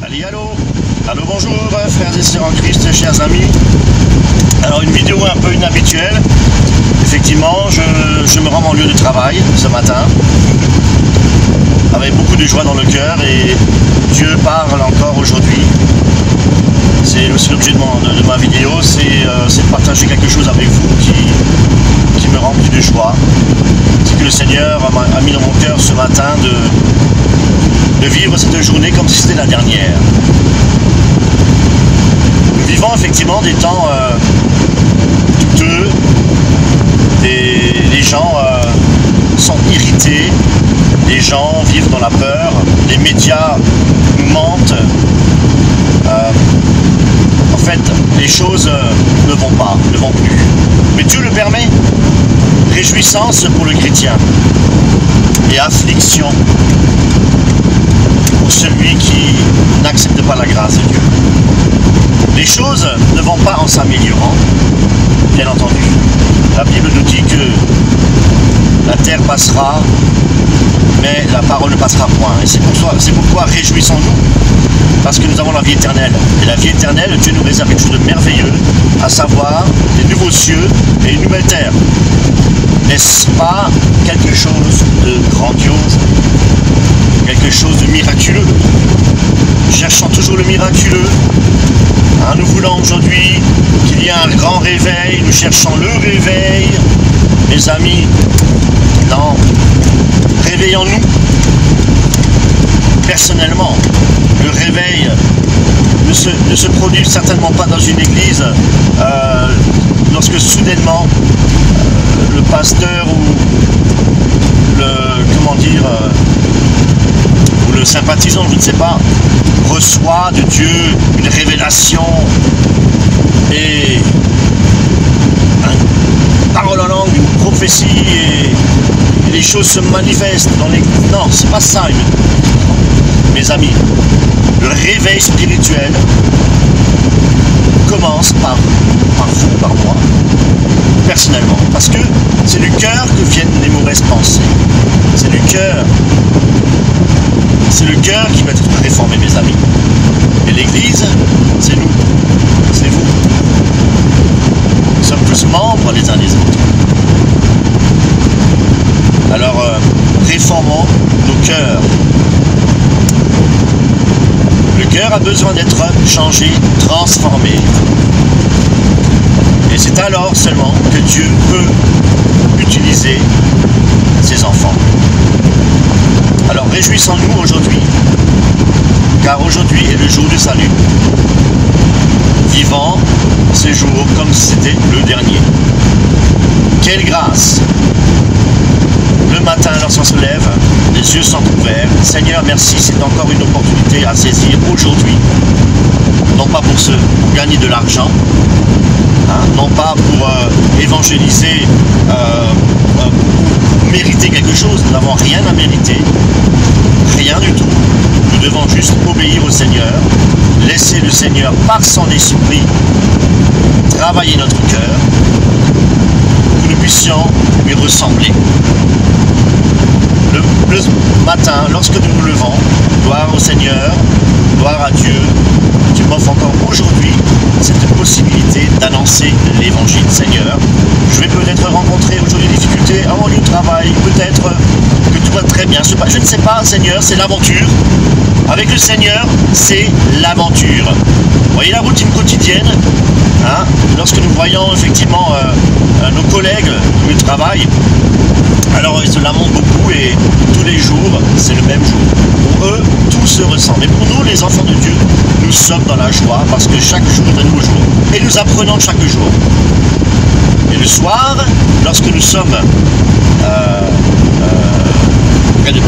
Allez, allô, bonjour, frères et sœurs en Christ, chers amis. Alors, une vidéo un peu inhabituelle. Effectivement, je me rends en lieu de travail ce matin, avec beaucoup de joie dans le cœur, et Dieu parle encore aujourd'hui. C'est aussi l'objet de ma vidéo, c'est de partager quelque chose avec vous qui me remplit de joie. C'est que le Seigneur a mis dans mon cœur ce matin de vivre cette journée comme si c'était la dernière. Nous vivons effectivement des temps douteux, les gens sont irrités, les gens vivent dans la peur, les médias nous mentent. En fait, les choses ne vont plus. Mais Dieu le permet. Réjouissance pour le chrétien et affliction pour celui qui n'accepte pas la grâce de Dieu. Les choses ne vont pas en s'améliorant, bien entendu. La Bible nous dit que la terre passera, mais la parole ne passera point. Et c'est pourquoi réjouissons-nous, parce que nous avons la vie éternelle. Et la vie éternelle, Dieu nous réserve quelque chose de merveilleux, à savoir des nouveaux cieux et une nouvelle terre. N'est-ce pas quelque chose de grandiose, quelque chose de miraculeux? Cherchons toujours le miraculeux. Nous voulons aujourd'hui qu'il y ait un grand réveil, nous cherchons le réveil. Mes amis, non, réveillons-nous. Personnellement, le réveil ne se produit certainement pas dans une église lorsque soudainement le pasteur ou le sympathisant, je ne sais pas, reçoit de Dieu une révélation et une parole en langue, une prophétie, et les choses se manifestent dans l'église. Non, c'est pas ça, mes amis. Le réveil spirituel commence par vous, par moi, personnellement, parce que c'est du cœur que viennent les mauvaises pensées. C'est du cœur. C'est le cœur qui va être réformé, mes amis. Et l'Église, c'est nous, c'est vous. Nous sommes tous membres les uns des autres. Alors, réformons nos cœurs. Le cœur a besoin d'être changé, transformé. Et c'est alors seulement que Dieu peut utiliser ses enfants. Alors réjouissons-nous aujourd'hui, car aujourd'hui est le jour du salut. Vivons ce jour comme si c'était le dernier. Quelle grâce! Le matin, lorsqu'on se lève, les yeux sont ouverts. Seigneur, merci, c'est encore une opportunité à saisir aujourd'hui. Non pas pour gagner de l'argent, non pas pour évangéliser, pour mériter quelque chose. Nous n'avons rien à mériter, rien du tout. Nous devons juste obéir au Seigneur, laisser le Seigneur par son esprit travailler notre cœur, pour que nous puissions lui ressembler. Le matin, lorsque nous nous levons, gloire au Seigneur, gloire à Dieu. Tu m'offres encore aujourd'hui cette possibilité d'annoncer l'évangile. Seigneur, je vais peut-être rencontrer aujourd'hui des difficultés à mon lieu de travail, peut-être que tout va très bien. Je ne sais pas, Seigneur, c'est l'aventure. Avec le Seigneur, c'est l'aventure. Vous voyez la routine quotidienne, lorsque nous voyons effectivement nos collègues au lieu de travail, alors ils se lamentent beaucoup et tous les jours, c'est le même jour. Pour eux, tout se ressemble. Et pour nous, les enfants de Dieu, nous sommes dans la joie parce que chaque jour est un nouveau jour. Et nous apprenons chaque jour. Et le soir, lorsque nous sommes près de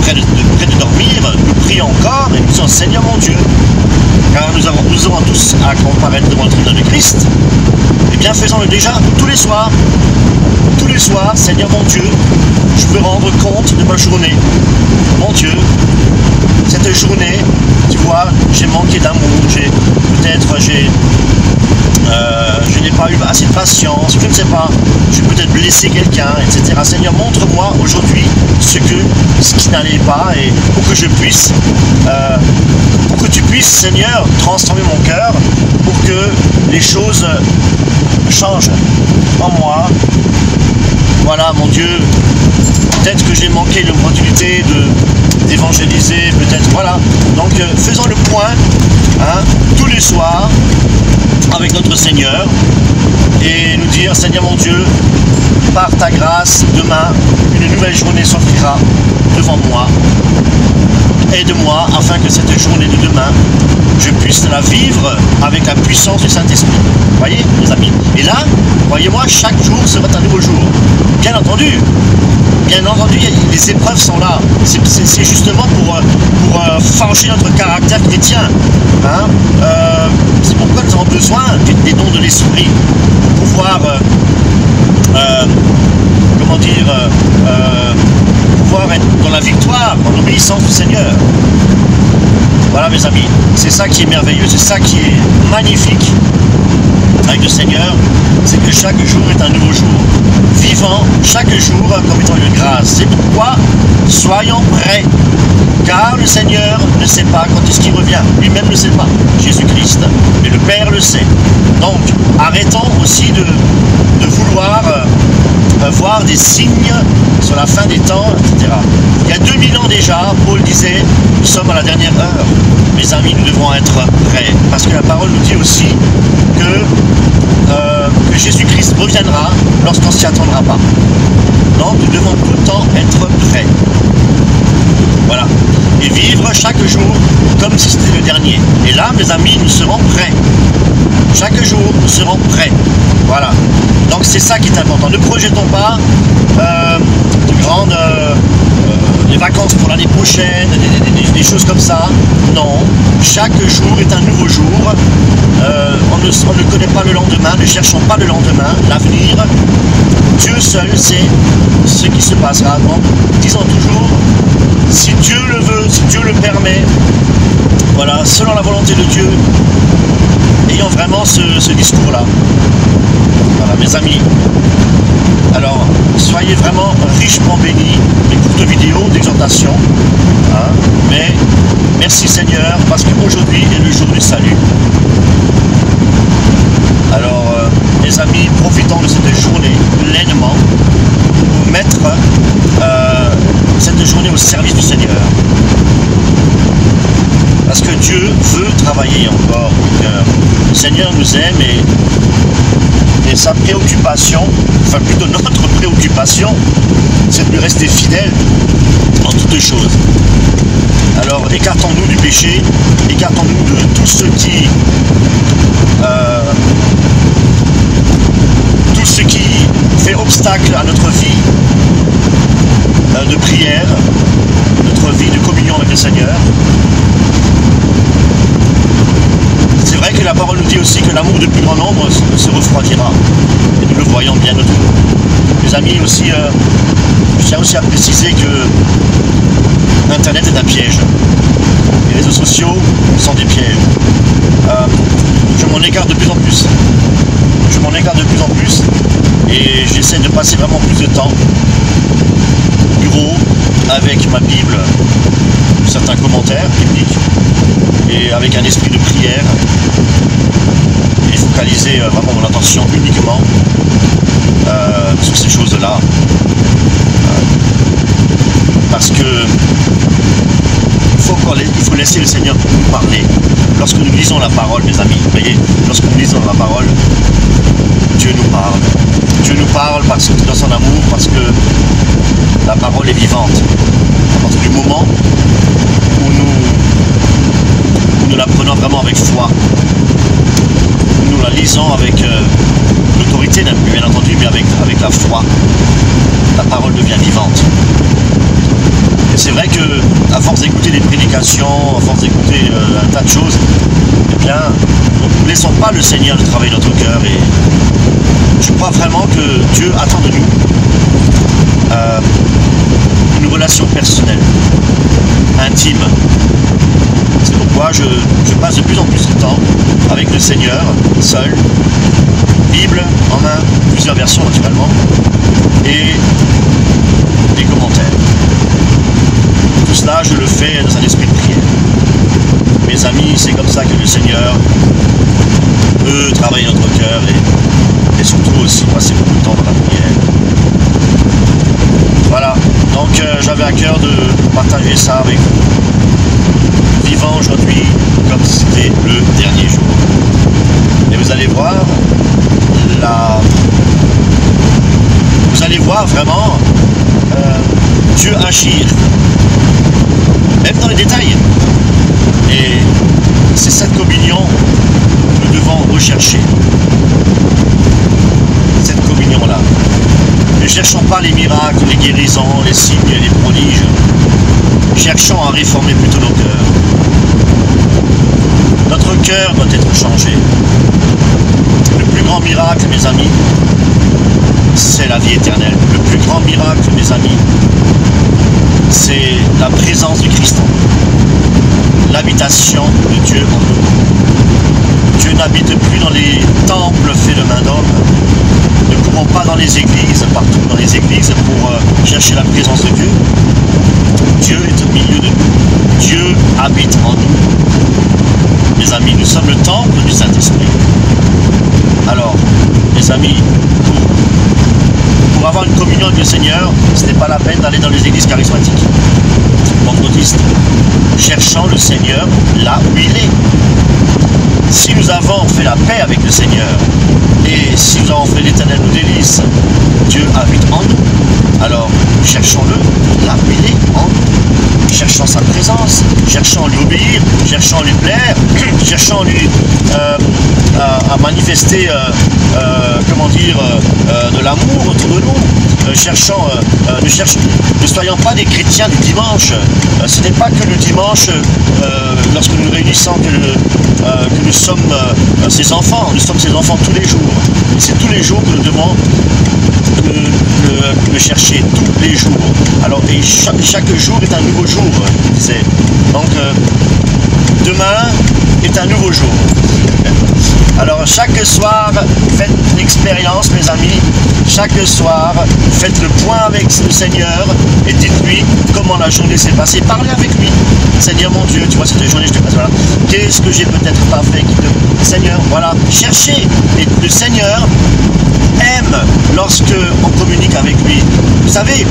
dormir, nous prions encore et nous disons Seigneur mon Dieu, car nous aurons tous à comparaître devant le tribunal de Christ. Et bien faisons-le déjà tous les soirs. Tous les soirs, Seigneur mon Dieu, je veux rendre compte de ma journée. Mon Dieu, cette journée, tu vois, j'ai manqué d'amour, je n'ai pas eu assez de patience, je ne sais pas, j'ai peut-être blessé quelqu'un, etc. Seigneur, montre-moi aujourd'hui ce qui n'allait pas et pour que je puisse, pour que tu puisses puisse, Seigneur, transformer mon cœur pour que les choses changent en moi. Voilà, mon Dieu, peut-être que j'ai manqué l'opportunité d'évangéliser, peut-être, voilà. Donc, faisons le point, hein, tous les soirs, avec notre Seigneur, et nous dire, Seigneur mon Dieu, par ta grâce, demain, une nouvelle journée s'offrira devant moi. Aide-moi afin que cette journée de demain, je puisse la vivre avec la puissance du Saint-Esprit. Voyez, mes amis. Et là, voyez-moi, chaque jour sera un nouveau jour. Bien entendu, les épreuves sont là. C'est justement pour forger notre caractère chrétien. Hein? C'est pourquoi nous avons besoin des dons de l'Esprit pour pouvoir, pouvoir être dans la victoire, dans l'obéissance du Seigneur. Voilà, mes amis, c'est ça qui est merveilleux, c'est ça qui est magnifique avec le Seigneur, c'est que chaque jour est un nouveau jour. Vivant chaque jour comme étant une grâce. C'est pourquoi soyons prêts, car le Seigneur ne sait pas quand est-ce qu'il revient. Lui-même ne sait pas, Jésus-Christ, mais le Père le sait. Donc, arrêtons aussi de vouloir voir des signes sur la fin des temps, etc. Il y a 2000 ans déjà, Paul disait, nous sommes à la dernière heure. Mes amis, nous devons être prêts, parce que la parole nous dit aussi que Jésus-Christ reviendra lorsqu'on ne s'y attendra pas. Donc nous devons tout le temps être prêts. Voilà. Et vivre chaque jour comme si c'était le dernier. Et là, mes amis, nous serons prêts. Chaque jour, nous serons prêts. Voilà. Donc c'est ça qui est important. Ne projetons pas de grandes des vacances pour l'année prochaine, des choses comme ça. Non. Chaque jour est un nouveau jour. On ne connaît pas le lendemain. Ne cherchons pas le lendemain, l'avenir. Dieu seul sait ce qui se passera. Donc, disons toujours, si Dieu le veut, si Dieu le permet, voilà, selon la volonté de Dieu, ayons vraiment ce discours-là. Voilà, mes amis. Alors, soyez vraiment richement bénis. Une courte vidéo d'exhortation. Hein, mais merci Seigneur, parce qu'aujourd'hui est le jour du salut. Alors, mes amis, profitons de cette journée pleinement pour mettre cette journée au service du Seigneur. Parce que Dieu veut travailler encore au cœur. Le Seigneur nous aime et sa préoccupation, enfin plutôt notre préoccupation, c'est de lui rester fidèle en toutes choses. Alors écartons-nous du péché, écartons-nous de tout ce qui fait obstacle à notre vie de prière, notre vie de communion avec le Seigneur. C'est vrai que la parole nous dit aussi que l'amour de plus grand nombre se refroidira. Et nous le voyons bien autour. Mes amis, aussi, je tiens aussi à préciser que Internet est un piège. Les réseaux sociaux sont des pièges. Je m'en écarte de plus en plus. Je m'en écarte de plus en plus. Et j'essaie de passer vraiment plus de temps au bureau avec ma Bible, certains commentaires bibliques, et avec un esprit de prière, et focaliser vraiment mon attention uniquement sur ces choses-là. Parce que il faut laisser le Seigneur nous parler. Lorsque nous lisons la parole, mes amis, vous voyez, lorsque nous lisons la parole, Dieu nous parle. Dieu nous parle parce que dans son amour, parce que la parole est vivante. À partir du moment où nous la prenons vraiment avec foi, où nous la lisons avec l'autorité, bien entendu, mais avec la foi, la parole devient vivante. Et c'est vrai que à force d'écouter des prédications, à force d'écouter un tas de choses, eh bien, ne laissons pas le Seigneur de travailler notre cœur. Et je crois vraiment que Dieu attend de nous une relation personnelle, intime. C'est pourquoi je passe de plus en plus de temps avec le Seigneur, seul, Bible en main, plusieurs versions naturellement, et des commentaires. Tout cela, je le fais dans un esprit de prière. Mes amis, amis, c'est comme ça que le Seigneur peut travailler notre cœur et surtout aussi passer beaucoup de temps dans la prière. Voilà, donc j'avais à cœur de partager ça avec vous. Vivant aujourd'hui comme si c'était le dernier jour. Et vous allez voir, vraiment Dieu agir, même dans les détails. Et c'est cette communion que nous devons rechercher. Cette communion-là. Ne cherchons pas les miracles, les guérisons, les signes, les prodiges. Cherchons à réformer plutôt nos cœurs. Notre cœur doit être changé. Le plus grand miracle, mes amis, c'est la vie éternelle. Le plus grand miracle, mes amis, c'est la présence du Christ en nous. L'habitation de Dieu en nous. Dieu n'habite plus dans les temples faits de main d'homme. Ne courons pas dans les églises, partout dans les églises pour chercher la présence de Dieu. Dieu est au milieu de nous. Dieu habite en nous. Mes amis, nous sommes le temple du Saint-Esprit. Alors, mes amis, pour avoir une communion avec le Seigneur, ce n'est pas la peine d'aller dans les églises charismatiques, pentecôtistes. Cherchons le Seigneur là où il est. Si nous avons fait la paix avec le Seigneur, et si nous avons fait l'Éternel nous délice, Dieu habite en nous. Alors, cherchons-le là où il est, en nous. Cherchons sa présence, cherchons à lui obéir, cherchons à lui plaire, cherchons à manifester, de l'amour autour de nous. Ne soyons pas des chrétiens du dimanche. Ce n'est pas que le dimanche, lorsque nous nous réunissons, que nous sommes ses enfants. Nous sommes ses enfants tous les jours. Et c'est tous les jours que nous devons le chercher, tous les jours. Alors, et chaque jour est un nouveau jour, je disais. Donc, demain est un nouveau jour. Alors, chaque soir, faites l'expérience, mes amis. Chaque soir, faites le point avec le Seigneur et dites-lui comment la journée s'est passée. Parlez avec lui. Seigneur mon Dieu, tu vois, cette journée, je te passe, voilà. Qu'est-ce que j'ai peut-être pas fait? Seigneur, voilà. Cherchez. Et le Seigneur aime lorsque on communique avec lui. Vous savez,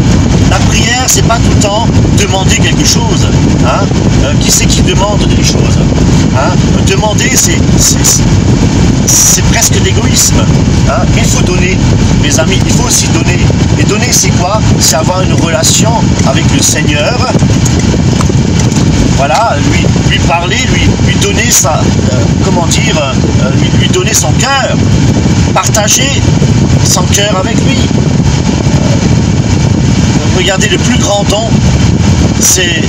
la prière, c'est pas tout le temps demander quelque chose. Hein? Qui c'est qui demande des choses? Hein? Demander, c'est presque l'égoïsme. Hein? Il faut donner, mes amis, il faut aussi donner. Et donner, c'est quoi? C'est avoir une relation avec le Seigneur. Voilà, lui parler, lui donner sa, lui donner son cœur, partager son cœur avec lui. Regardez, le plus grand don, c'est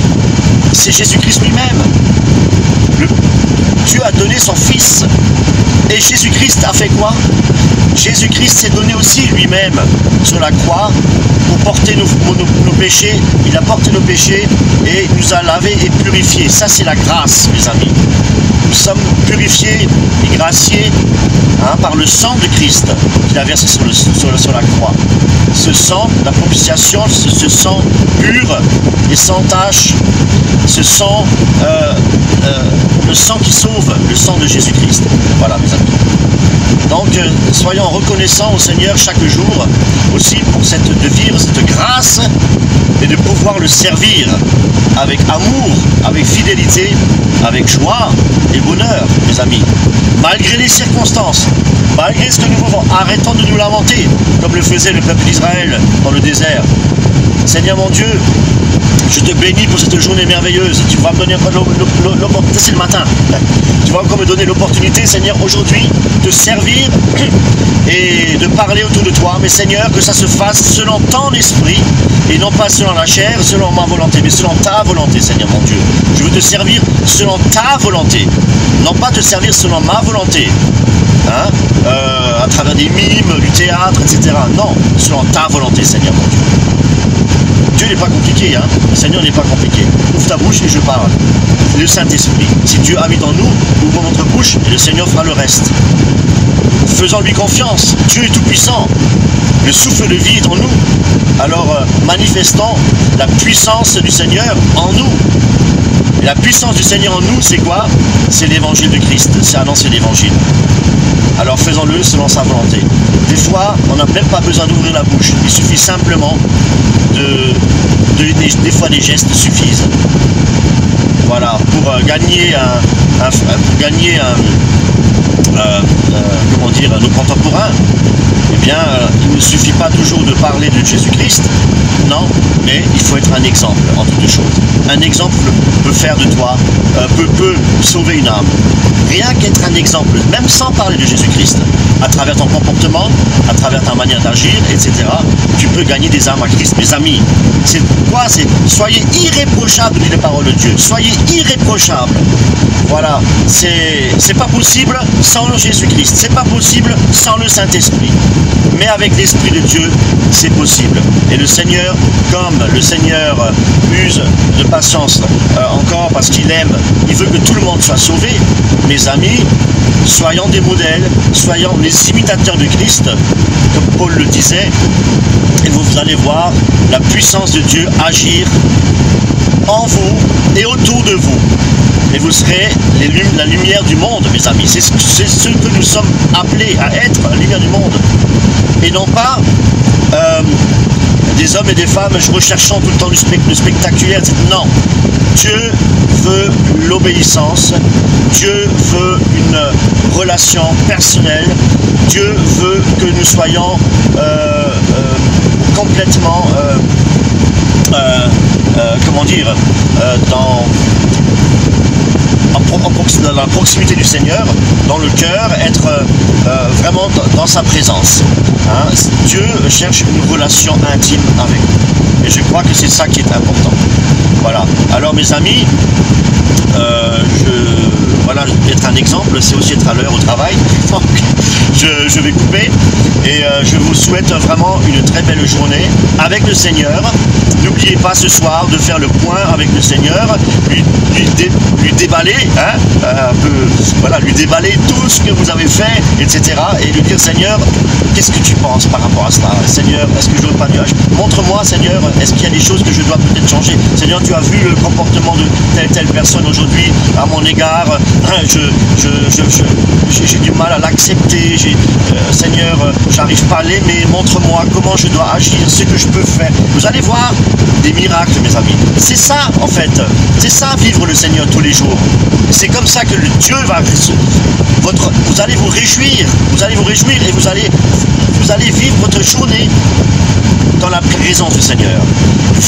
Jésus-Christ lui-même. Dieu a donné son Fils. Et Jésus-Christ a fait quoi? Jésus-Christ s'est donné aussi lui-même sur la croix pour porter nos péchés. Il a porté nos péchés et nous a lavés et purifiés. Ça, c'est la grâce, mes amis. Nous sommes purifiés et graciés par le sang de Christ qu'il a versé sur la croix. Ce sang, la propitiation, ce sang pur et sans tache, ce sang, le sang qui sauve, le sang de Jésus-Christ. Voilà, mes amis. Donc, soyons reconnaissants au Seigneur chaque jour, aussi pour de vivre cette grâce et de pouvoir le servir avec amour, avec fidélité, avec joie et bonheur, mes amis. Malgré les circonstances, malgré ce que nous vivons, arrêtons de nous lamenter, comme le faisait le peuple d'Israël dans le désert. Seigneur mon Dieu, je te bénis pour cette journée merveilleuse. Tu vas me donner encore l'opportunité, c'est le matin. Tu vas encore me donner l'opportunité, Seigneur, aujourd'hui, de servir et de parler autour de toi. Mais Seigneur, que ça se fasse selon ton esprit et non pas selon la chair, selon ma volonté, mais selon ta volonté, Seigneur mon Dieu. Je veux te servir selon ta volonté, non pas te servir selon ma volonté. Hein? À travers des mimes, du théâtre, etc. Non, selon ta volonté, Seigneur mon Dieu. Dieu n'est pas compliqué, hein? Le Seigneur n'est pas compliqué. Ouvre ta bouche et je parle. Le Saint-Esprit. Si Dieu habite en nous, ouvrons notre bouche et le Seigneur fera le reste. Faisons-lui confiance. Dieu est tout-puissant. Le souffle de vie est en nous. Alors manifestons la puissance du Seigneur en nous. Et la puissance du Seigneur en nous, c'est quoi? c'est l'évangile de Christ, c'est annoncer l'évangile. Alors faisons-le selon sa volonté. Des fois, on n'a même pas besoin d'ouvrir la bouche. Il suffit simplement des fois des gestes suffisent. Voilà, pour gagner comment dire, nos contemporains, eh bien, il ne suffit pas toujours de parler de Jésus-Christ, non, mais il faut être un exemple entre deux choses. Un exemple peut faire de toi, peut sauver une âme. Rien qu'être un exemple, même sans parler de Jésus-Christ, à travers ton comportement, à travers ta manière d'agir, etc., tu peux gagner des âmes à Christ. Mes amis, c'est quoi? C'est soyez irréprochables, dit la parole de Dieu. Soyez irréprochables. Voilà, c'est pas possible sans le Jésus-Christ, c'est pas possible sans le Saint-Esprit. Mais avec l'Esprit de Dieu, c'est possible. Et le Seigneur, comme le Seigneur use de patience encore parce qu'il aime, il veut que tout le monde soit sauvé. Mes amis, soyons des modèles, soyons les imitateurs de Christ, comme Paul le disait, et vous allez voir la puissance de Dieu agir en vous et autour de vous. Et vous serez la lumière du monde, mes amis. C'est ce que nous sommes appelés à être, la lumière du monde. Et non pas des hommes et des femmes recherchant tout le temps le spectaculaire, etc. Non. Dieu veut l'obéissance. Dieu veut une relation personnelle. Dieu veut que nous soyons complètement comment dire, dans la proximité du Seigneur, dans le cœur, être vraiment dans sa présence. Hein? Dieu cherche une relation intime avec nous. Et je crois que c'est ça qui est important. Voilà. Alors mes amis, voilà, être un exemple, c'est aussi être à l'heure au travail. Donc, je vais couper et je vous souhaite vraiment une très belle journée avec le Seigneur. N'oubliez pas ce soir de faire le point avec le Seigneur, lui déballer, hein, un peu, voilà, lui déballer tout ce que vous avez fait, etc. Et lui dire, Seigneur, qu'est-ce que tu penses par rapport à cela? Seigneur, est-ce que je dois pas mieux? Montre-moi, Seigneur, est-ce qu'il y a des choses que je dois peut-être changer? Seigneur, tu as vu le comportement de telle personne aujourd'hui à mon égard, j'ai du mal à l'accepter, Seigneur, j'arrive pas à l'aimer, montre-moi comment je dois agir, ce que je peux faire. Vous allez voir des miracles, mes amis. C'est ça, en fait. C'est ça, vivre le Seigneur tous les jours. C'est comme ça que Dieu va... Vous allez vous réjouir. Vous allez vous réjouir et vous allez vivre votre journée dans la présence du Seigneur.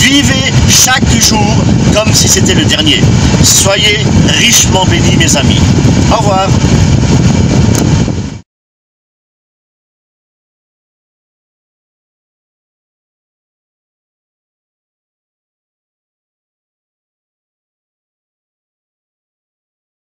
Vivez chaque jour comme si c'était le dernier. Soyez richement bénis, mes amis. Au revoir.